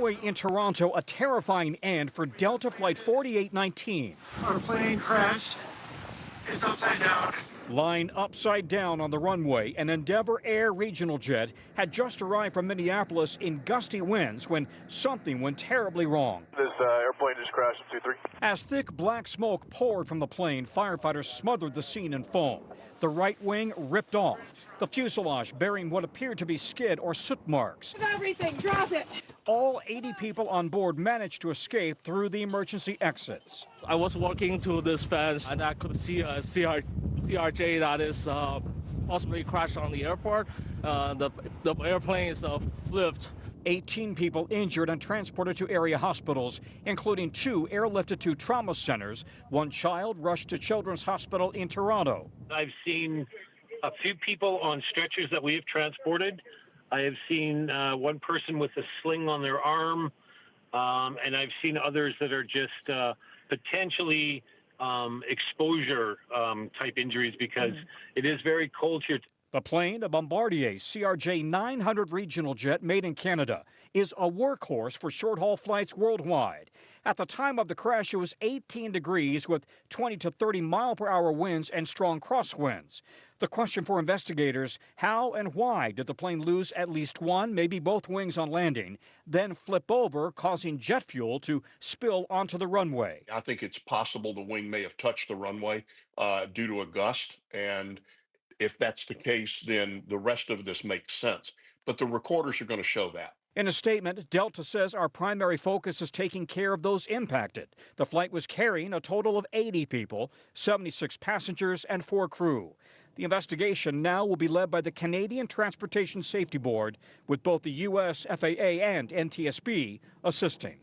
In Toronto, a terrifying end for Delta Flight 4819. Our plane crashed. It's upside down. Lying upside down on the runway, an Endeavour Air regional jet had just arrived from Minneapolis in gusty winds when something went terribly wrong. This airplane just crashed at 2-3. As thick black smoke poured from the plane, firefighters smothered the scene in foam. The right wing ripped off, the fuselage bearing what appeared to be skid or soot marks. Everything, drop it. All 80 people on board managed to escape through the emergency exits. I was walking to this fence and I could see a CRJ that is possibly crashed on the airport. The airplane is flipped. 18 people injured and transported to area hospitals, including 2 airlifted to trauma centers. 1 child rushed to Children's Hospital in Toronto. I've seen a few people on stretchers that we have transported. I have seen one person with a sling on their arm, and I've seen others that are just potentially exposure type injuries because it is very cold here. The plane, a Bombardier CRJ-900 regional jet made in Canada, is a workhorse for short-haul flights worldwide. At the time of the crash, it was 18 degrees with 20 to 30 mile-per-hour winds and strong crosswinds. The question for investigators, how and why did the plane lose at least one, maybe both wings on landing, then flip over, causing jet fuel to spill onto the runway? I think it's possible the wing may have touched the runway due to a gust, and if that's the case, then the rest of this makes sense. But the recorders are going to show that. In a statement, Delta says our primary focus is taking care of those impacted. The flight was carrying a total of 80 people, 76 passengers, and 4 crew. The investigation now will be led by the Canadian Transportation Safety Board, with both the U.S. FAA and NTSB assisting.